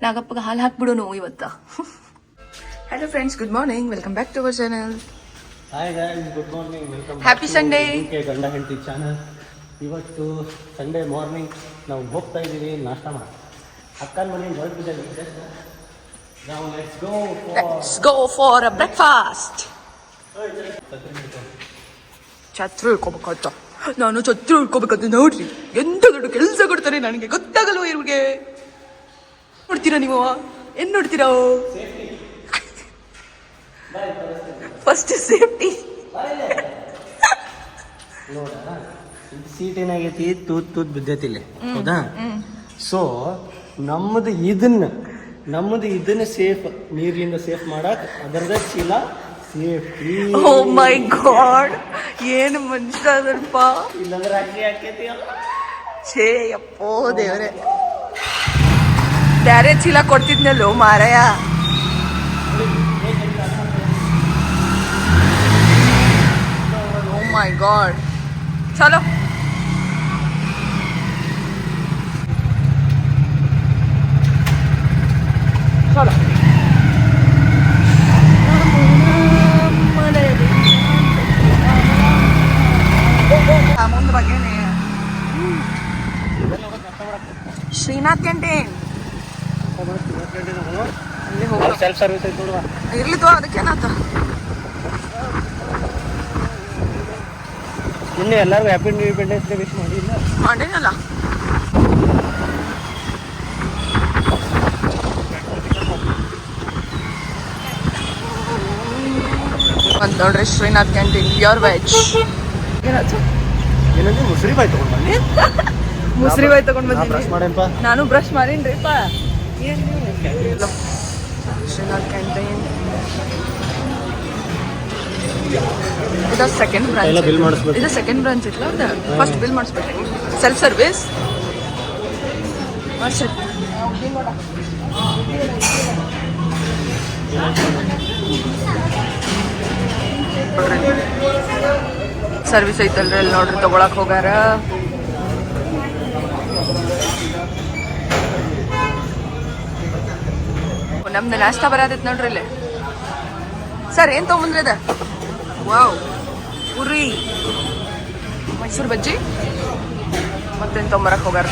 ನಾಗಪ್ಪಗೆ ಹಾಲು ಹಾಕ್ಬಿಡೋನು ಇವತ್ತ. Hello friends, good morning, welcome back to our channel. Hi guys, good morning, welcome happy Sunday. ಗಂಡ ಹೆಂಡತಿ channel. ಇವತ್ತು ಸಂಡೇ ಮಾರ್ನಿಂಗ್ ನಾವು ಹೋಗ್ತಾ ಇದ್ದೀವಿ ನಾಷ್ಟ ಮಾಡಿ. ಅಕ್ಕನ ಮನೆಯಿಂದ ಹೊರಟಿದ್ದೀವಿ. ನಾವು let's go for a breakfast. ಛತ್ರ ಹಿಡ್ಕೋಬೇಕಾಯ್ತ. ನಾನು ಛತ್ರ ಹಿಡ್ಕೋಬೇಕಂತ ನೋಡ್ರಿ, ಎಂತ ದೊಡ್ಡ ಕೆಲಸ ಕೊಡ್ತಾರೆ ನನಗೆ, ಗೊತ್ತಾಗಲ್ವ ಇವ್ರಿಗೆ. ನೋಡ್ತೀರಾ ನೀವು? ಏನ್ ನೋಡ್ತೀರಾ? First safety. ನೋಡ, ಸೀಟ್ ಏನಾಗೈತಿ, ತೂತ್ ಬಿದ್ದೈತಿಲ್ಲ, ಹೌದಾ? ಸೊ ನಮ್ಮದು ಇದನ್ನ ಸೇಫ್, ನೀರಿನಿಂದ ಸೇಫ್ ಮಾಡಕ್ ಅದರದ ಚೀಲ ಸೇಫ್ಟಿ. ಓ ಮೈ ಗಾಡ್, ಏನು ಮನುಷ್ಯ ಅದಲ್ಪ. ಇಲ್ಲಾಂದ್ರೆ ಅಕ್ಕಿ ಹಾಕೈತಿ. ಛೇ ಅಪ್ಪೋ ದೇವ್ರೆ, ಬ್ಯಾರೆ ಚೀಲ ಕೊಡ್ತಿದ್ನಲ್ಲೋ ಮಾರಾಯ. ಓ ಮೈ ಗಾಡ್, ಚಲೋ. ಚಲೋ ಮುಂದೆ ಬಗ್ಗೆನೆ ಶ್ರೀನಾಥ್ ಕ್ಯಾಂಟೀನ್ ಅಲ್ಲಿ ಹೋಗ. ಸೆಲ್ಫ್ ಸರ್ವಿಸ್ ಐತಿ ನೋಡುವ. ಇರ್ಲಿ ತೋ, ಅದಕ್ಕೇನಾತ. ಇನ್ನು ಎಲ್ಲರಿಗೂ ಹ್ಯಾಪಿ ಇಂಡಿಪೆಂಡೆನ್ಸ್ ಡೇ ವಿಶ್ ಮಾಡಿಲ್ಲ? ಮಾಡೇನಲ್ಲ. ಅಂತ ನೋಡ್ರಿ, ಶ್ರೀನಾಥ್ ಕ್ಯಾಂಟೀನ್ ಪ್ಯೂರ್ ವೆಜ್. ಏನಾಯ್ತು? ಏನಂದ್ರೆ ಮುಸ್ರಿ ಬಾಯ್ ತಗೊಂಡು ಬನ್ನಿ. ಮುಸ್ರಿ ಬಾಯ್ ತಗೊಂಡ್ ಬಂದಿದ್ದೀನಿ. ಬ್ರಷ್ ಮಾಡೇನಪ್ಪ? ನಾನು ಬ್ರಷ್ ಮಾಡೀನ್ರಿಪ್ಪ. ಶ್ರೀನಾಥ್ ಕ್ಯಾಂಟೀನ್ ಇದು ಸೆಕೆಂಡ್ ಬ್ರಾಂಚ್. ಬಿಲ್ ಮಾಡಿಸ್ಬೇಕು. ಇದು ಸೆಕೆಂಡ್ ಬ್ರಾಂಚ್ ಇತ್ತಲ್ಲ, ಅದು ಫಸ್ಟ್ ಬಿಲ್ ಮಾಡಿಸ್ಬೇಕು. ಸೆಲ್ಫ್ ಸರ್ವಿಸ್ ಮಾಡಿಸಿ. ಸರ್ವಿಸ್ ಐತಲ್ರಿ ಅಲ್ಲಿ ನೋಡ್ರಿ, ತಗೊಳಕ್ ಹೋಗಾರ. ನಮ್ದು ನಾಷ್ಟ ಬರತೈತಿ ನೋಡ್ರಿ ಇಲ್ಲಿ. ಸರ್ ಏನ್ ತಗೊಂಬಂದ್ರಿ ಅದ? ವಾವ್, ಪುರಿ, ಮೈಸೂರು ಬಜ್ಜಿ, ಮತ್ತೇನ್ ತೊಗೊಂಬರಕ್ ಹೋಗಾರ.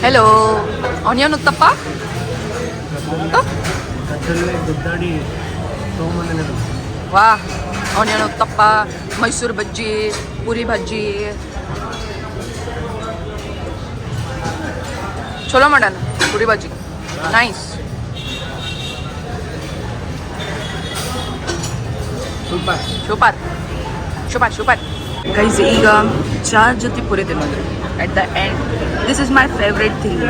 Hello, onion uttappa. ವಾ, ಆನಿಯನ್ ಉತ್ತಪ್ಪ, ಮೈಸೂರು ಬಜ್ಜಿ, ಪುರಿ ಬಜ್ಜಿ, ಚಲೋ ಮಾಡೋಣ. Puri bajji nice, super super super super. Guys, ಈಗ ಚಾರ್ ಜೊತೆ ಪುರಿ ತಿನ್ನೋದ್ರಿ at the end. This is my favourite thing.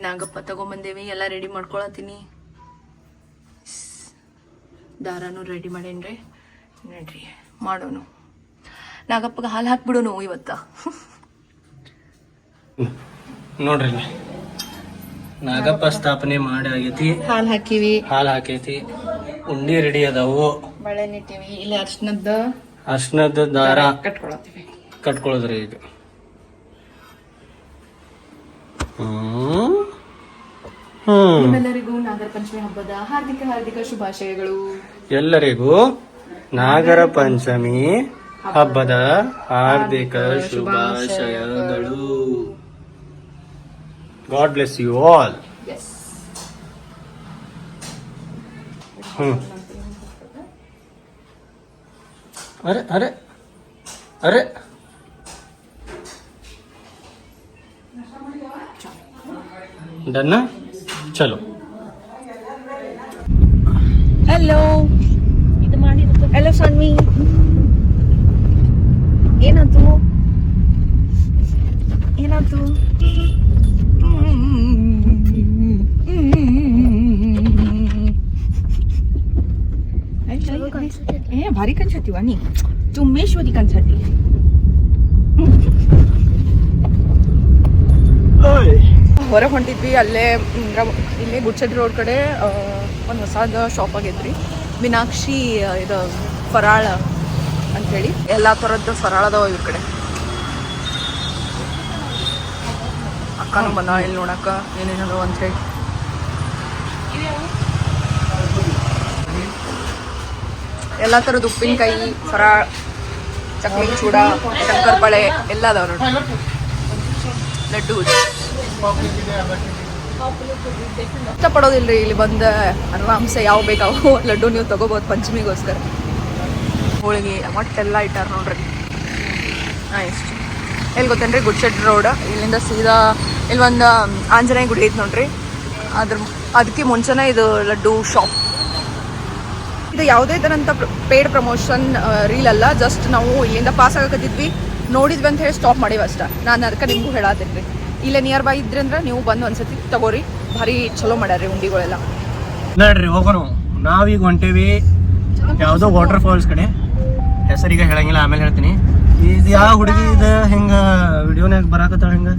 Nagappa ತಗೊಂಬಂದೇವಿ, ಎಲ್ಲ ರೆಡಿ ಮಾಡ್ಕೊಳತ್ತೀನಿ. ದಾರಾನು ರೆಡಿ ಮಾಡೇನ್ರಿ, ನೋಡ್ರಿ ಮಾಡೋನು. ನಾಗಪ್ಪಗೆ ಹಾಲು ಹಾಕ್ಬಿಡೋನು ಇವತ್ತ. ನೋಡ್ರಿ, ನಾಗಪ್ಪ ಸ್ಥಾಪನೆ ಮಾಡಿ ಆಗೈತಿ. ಹಾಲು ಹಾಕಿವಿ, ಹಾಲು ಹಾಕೈತಿ, ಉಂಡಿ ರೆಡಿ ಅದಾವು, ಬಳೆನಿಟ್ಟಿವಿ. ಇಲ್ಲಿ ಅರ್ಶನದ ದಾರ ಕಟ್ಕೊಳತ್ತೀವಿ. ಕಟ್ಕೊಳ್ಳೋದ್ರಿ ಈಗ. ನಿಮ್ಮೆಲ್ಲರಿಗೂ ನಾಗರ ಪಂಚಮಿ ಹಬ್ಬದ ಹಾರ್ದಿಕ ಹಾರ್ದಿಕ ಶುಭಾಶಯಗಳು. ಎಲ್ಲರಿಗೂ ನಾಗರ ಪಂಚಮಿ ಹಬ್ಬದ ಹಾರ್ದಿಕ ಶುಭಾಶಯಗಳು. God bless you all. ಅರೆ ಅರೆ ಅರೆ, ಡನ್ನ, ಚಲೋ. ಹಲೋ, ಹಲೋ ಸಾನ್ವಿ, ಏನಾಯ್ತು? ಭಾರಿ ಕನ್ಸತ್ತೀವ ನೀ, ಚುಮ್ಮೇಶ್ವರಿ ಕನ್ಸತ್ತಿ. ಹೊರಗೆ ಹೊಂಟಿದ್ವಿ. ಅಲ್ಲೇ ಇಲ್ಲೇ ಗುಡ್ಚೆಡ್ ರೋಡ್ ಕಡೆ ಒಂದು ಹೊಸದ ಶಾಪ್ ಆಗೈತ್ರಿ, ಮೀನಾಕ್ಷಿ ಇದು ಫರಾಳ ಅಂಥೇಳಿ ಎಲ್ಲ ಥರದ್ದು ಫರಾಳ ಅದಾವ ಇವ್ರ ಕಡೆ. ಅಕ್ಕನೂ ಬಂದ ಇಲ್ಲಿ ನೋಡಕ್ಕ ಏನೇನದು ಅಂಥೇಳಿ. ಎಲ್ಲ ಥರದ್ದು ಉಪ್ಪಿನಕಾಯಿ, ಫರಾಳ, ಚಕ್ಲಿ, ಚೂಡ, ಶಂಕರಪಾಳೆ ಎಲ್ಲ ಅದಾವ ನೋಡಿ. ಲಡ್ಡು ಇಷ್ಟಪಡೋದಿಲ್ರಿ, ಇಲ್ಲಿ ಬಂದು ಆರಾಮ್ಸೆ ಯಾವ ಬೇಕಾವು ಲಡ್ಡು ನೀವು ತಗೋಬೋದು ಪಂಚಮಿಗೋಸ್ಕರ. ಹೋಳಿಗೆ ಒಟ್ಟೆಲ್ಲ ಇಟ್ಟಾರ ನೋಡ್ರಿ. ಇಷ್ಟು ಎಲ್ಲಿ ಗೊತ್ತೇನ್ರಿ, ಗುಡ್ಶೆಡ್ ರೋಡ್. ಇಲ್ಲಿಂದ ಸೀದಾ ಇಲ್ಲಿ ಒಂದು ಆಂಜನೇಯ ಗುಡಿ ಐತೆ ನೋಡ್ರಿ. ಅದಕ್ಕೆ ಮುಂಚೆನೇ ಇದು ಲಡ್ಡು ಶಾಪ್. ಇದು ಯಾವುದೇ ಥರಂತ ಪೇಡ್ ಪ್ರಮೋಷನ್ ರೀಲ್ ಅಲ್ಲ, ಜಸ್ಟ್ ನಾವು ಇಲ್ಲಿಂದ ಪಾಸ್ ಆಗಕತ್ತಿದ್ವಿ, ನೋಡಿದ್ವಿ ಅಂತ ಹೇಳಿ ಸ್ಟಾಪ್ ಮಾಡೀವಿ ಅಷ್ಟ. ನಾನು ಅದಕ್ಕೆ ನಿಮಗೂ ಹೇಳತ್ತೀನಿ ರೀ, ಇಲ್ಲೇ ನಿಯರ್ ಬೈ ಇದ್ರಿ ಅಂದ್ರೆ ನೀವು ಬಂದು ಒಂದ್ಸತಿ ತಗೋರಿ, ಭಾರಿ ಚಲೋ ಮಾಡ್ಯಾರ್ರಿ ಉಂಡಿಗಳೆಲ್ಲ. ನೋಡ್ರಿ ಹೋಗೋಣ. ನಾವೀಗ ಹೊಂಟೇವಿ ಯಾವುದೋ ವಾಟರ್ ಫಾಲ್ಸ್ ಕಡೆ, ಹೆಸರಿಗೆ ಹೇಳಂಗಿಲ್ಲ, ಆಮೇಲೆ ಹೇಳ್ತೀನಿ. ಇದು ಯಾವ ಹುಡುಗಿ ಇದು ಹಿಂಗ ವಿಡಿಯೋನಾಗ ಬರಾಕತ್ತಾಳ, ಹಿಂಗ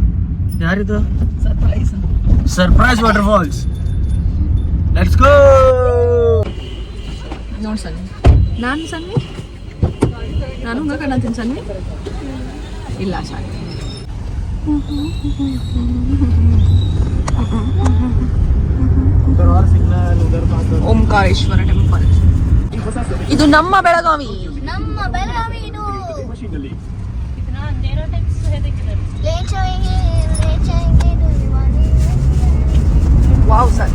ಯಾರಿದು? Surprise waterfalls. Let's go. ನೋಡಿ ಸನ್ನಿ, ನಾನು ಸನ್ನಿ, ನಾನು ಹಂಗ ಕಾಣತ್ತೀನಿ ಸನ್ನಿ. ಇಲ್ಲ ಸನ್ನಿ. ಓಂಕಾರೇಶ್ವರ ಟೆಂಪಲ್. ಇದು ನಮ್ಮ ಬೆಳಗಾವಿ. ಇದು ವಾವ್ ಸರ್.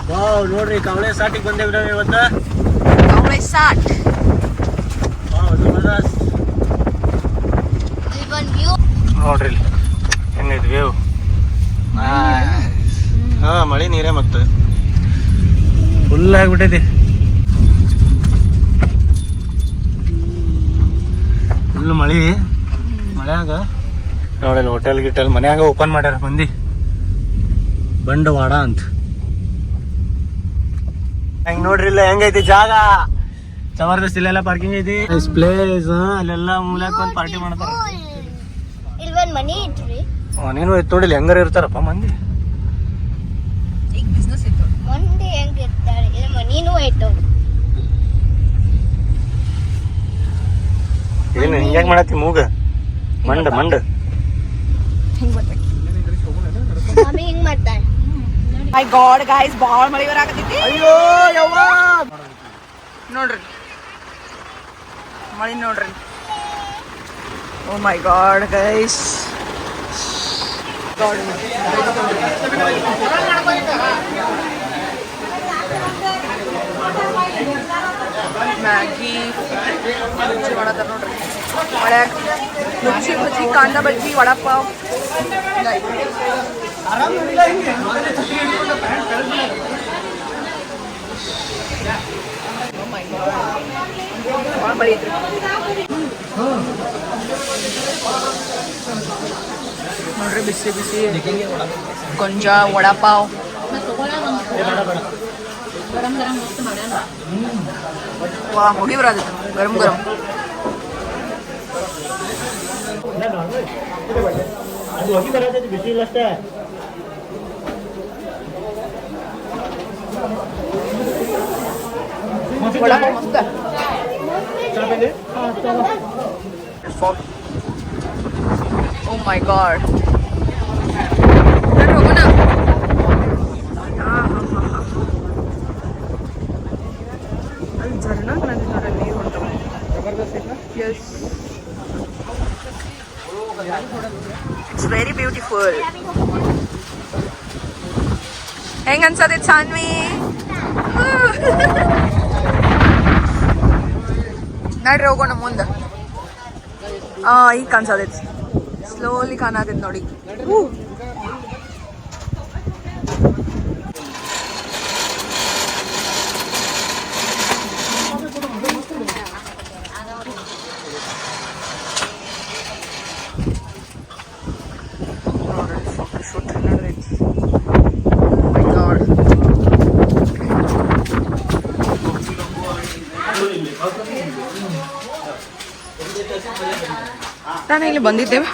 ವಾವ್, ನೋಡ್ರಿ ಕವಳೆ ಸಾಟಿಗೆ ಬಂದೇವ್ರಿ ಇವತ್ತು. ಕವಳೆ ಸಾಟ್. ನೋಡ್ರಿ ಹೆಂಗೈತಿ ವ್ಯೂ. ಹಾ, ಮಳೆ ನೀರೇ ಮತ್ತೆ ಫುಲ್ ಆಗ್ಬಿಟ್ಟೈತಿ. ಫುಲ್ ಮಳೆಯಾಗ ನೋಡಲ್ಲ ಹೋಟೆಲ್ ಗಿಟೆಲ್ ಮನ್ಯಾಗ ಓಪನ್ ಮಾಡ್ಯಾರ ಮಂದಿ. ಬಂಡವಾಡ ಅಂತ ಹೆಂಗ್ ನೋಡ್ರಿ, ಇಲ್ಲ ಹೆಂಗೈತಿ ಜಾಗ ಜಬರ್ದಸ್ತ್. ಇಲ್ಲೆಲ್ಲ ಪಾರ್ಕಿಂಗ್ ಐತಿ, ಪ್ಲೇಸ್ ಅಲ್ಲೆಲ್ಲ ಮೂಲ್ಯಾಕ ಒಂದು ಪಾರ್ಟಿ ಮಾಡ್ತಾರ. ಮನಿ ಐತ್ರಿ, ನೀನು ನೋಡಿಲ್ಲ ಹೆಂಗಾರ ಇರ್ತಾರಪ್ಪ ಮಂದಿ. ಈಗ ಬಿಸ್ನೆಸ್ ಇತ್ತು, ಮಂದಿ ಹೆಂಗ್ ಇರ್ತಾರೆ, ಇದು ಮನಿನೂ ಐತವ. ಏನು ಹಿಂಗ್ಯಾಕ್ ಮಾಡತ್ತಿ ಮೂಗ ಮಂಡ ಹಿಂಗ್ ಬರ್ತೈತಿ. ಮಮ್ಮಿ ಹಿಂಗ್ ಮಾಡ್ತಾರೆ. ಮೈ ಗಾಡ್ ಗೈಸ್, ಭಾಳ ಮಳೆ ಬರಾಕತ್ತೈತಿ. ಅಯ್ಯೋ ಯವ್ವ, ನೋಡ್ರಿ ಮಳೆ ನೋಡ್ರಿ. ಓ ಮೈ ಗಾಡ್ ಗೈಸ್, ಮ್ಯಾಗಿ ಬಜ್ಜಿ ಮಾಡತ್ತಾರ ನೋಡ್ರಿ. ಮಳ್ಯಾಗ ಮಿರ್ಚಿ ಬಜ್ಜಿ, ಕಾಂದ ಬಜ್ಜಿ, ವಡಾಪಾವ್. ಭಾಳ ಮಳೆ ಐತ್ರಿ. ನೋಡ್ರಿ ಬಿಸಿ ಬಿಸಿ ಗೊಂಜಾ, ವಡಾಪಾವ್. ವಾ, ಹೋಗಿ ಬರೋದು ಗರಂ ಗರಂ. ಅದು ಹೋಗಿ ಬರತೈತಿ, ಬಿಸಿ ಇಲ್ಲ ಅಷ್ಟೇ. ವಡಾಪಾವ್ ಮಸ್ತ್. ಓ ಮೈ ಗಾಡ್, ಹೋಗೋಣ. ಅಲ್ಲಿ ಝರ್ಣ ಕಾಣತ್ತೆ ನೋಡ್ರಿ, ನೀರು ಹೊಂಟವ. Yes, it's very beautiful. ಹೆಂಗ ಅನ್ಸತ್ತೆ ಸಾನ್ವಿ? ನಡ್ರಿ ಹೋಗೋಣ ಮುಂದೆ. ಈಗ ಕಾಣಿಸತೈತಿ, ಸ್ಲೋಲಿ ಕಾಣತೈತಿ ನೋಡಿ. ನಾನು ಇಲ್ಲಿ ಬಂದಿದ್ದೇವೆ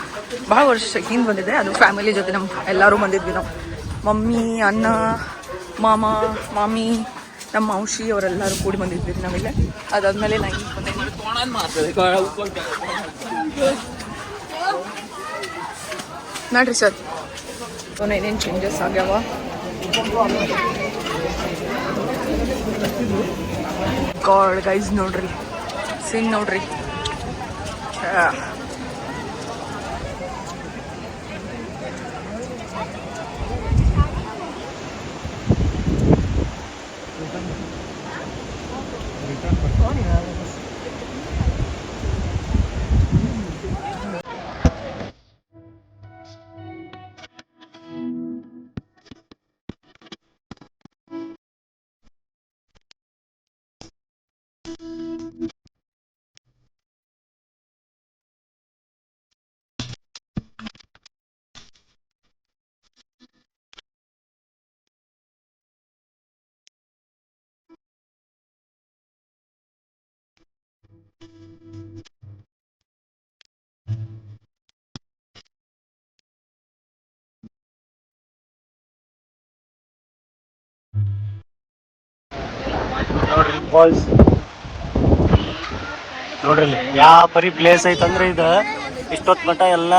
ಭಾಳ ವರ್ಷ ಹಿಂದೆ ಬಂದಿದ್ದೆ. ಅದು ಫ್ಯಾಮಿಲಿ ಜೊತೆ ಎಲ್ಲರೂ ಬಂದಿದ್ವಿ ನಾವು. ಮಮ್ಮಿ, ಅಣ್ಣ, ಮಾಮ, ಮಾಮಿ, ನಮ್ಮ ಔಷಿ ಅವರೆಲ್ಲರೂ ಕೂಡಿ ಬಂದಿದ್ವಿ ನಾವಿಲ್ಲೇ. ಅದಾದ್ಮೇಲೆ ನಾನು ಈಗ ಬಂದೆ. ನೋಡ್ರಿ ಸರ್ ಏನೇನು ಚೇಂಜಸ್ ಆಗ್ಯಾವ. ಗಾಡ್ ಗೈಸ್ ನೋಡ್ರಿ, ಸೀನ್ ನೋಡ್ರಿ. ನೋಡ್ರಿ ಫಾಲ್ಸ್ ನೋಡ್ರಿ ಯಾವ ಪರಿ ಪ್ಲೇಸ್ ಐತಂದ್ರೆ ಇದು ಇಷ್ಟೊತ್ತು ಮಟ್ಟ ಎಲ್ಲ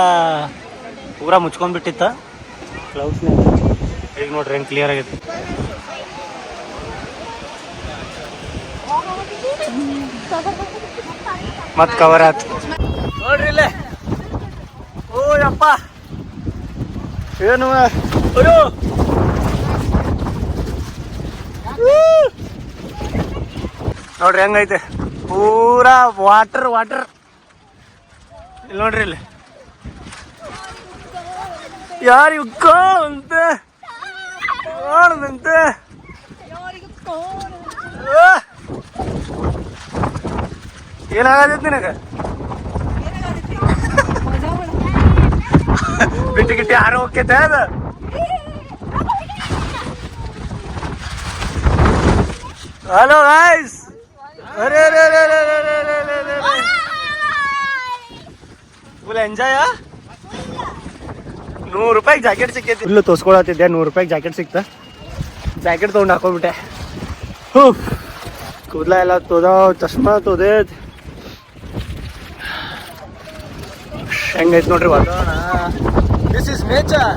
ಪೂರಾ ಮುಚ್ಕೊಂಡ್ಬಿಟ್ಟಿತ್ತ ಕ್ಲೌಡ್ಸ್. ಈಗ ನೋಡ್ರಿ ಹೆಂಗೆ ಕ್ಲಿಯರ್ ಆಗೈತಿ. ಮತ್ ಕವರ್ ಆಯ್ತು ನೋಡ್ರಿ ಇಲ್ಲೇ. ಓ ಯಪ್ಪ ಏನು ಅಯ್ಯೋ ನೋಡ್ರಿ ಹೆಂಗೈತೆ ಪೂರಾ ವಾಟರ್ ವಾಟರ್. ಇಲ್ಲಿ ನೋಡ್ರಿ ಇಲ್ಲಿ ಯಾರು ಅಂತೆ ನೋಡ್ದಂತೆ. ಏನಾಗತೈತಿ ನಿನಗ? ಬಿಟ್ಟು ಗಿಟ್ಟು ಯಾರು ಹೋಗ್ತೈತೆ ಅದ? ಹಲೋ ಗೈಸ್, ಅರೆ ಅರೆ ಅರೆ ಅರೆ ಅರೆ ಅರೆ ಅರೆ ಅರೆ ಫುಲ್ ಎಂಜಾಯ. 100 ರೂಪಾಯಿಗೆ ಜಾಕೆಟ್ ಸಿಕ್ಕೈತಿ. ಫುಲ್ಲು ತೋರ್ಸ್ಕೊಳತ್ತಿದ್ದೆ. 100 ರೂಪಾಯಿಗೆ ಜಾಕೆಟ್ ಸಿಕ್ತ. ಜಾಕೆಟ್ ತೊಗೊಂಡು ಹಾಕೊಂಡ್ಬಿಟ್ಟೆ. ಹೂ ಕೂದಲ ಎಲ್ಲ ತೋದಾವ್, ಚಶ್ಮಾ ತೋದೇತ್. ಹೆಂಗೈತೆ ನೋಡ್ರಿ ವಾತಾವರಣ. This is nature.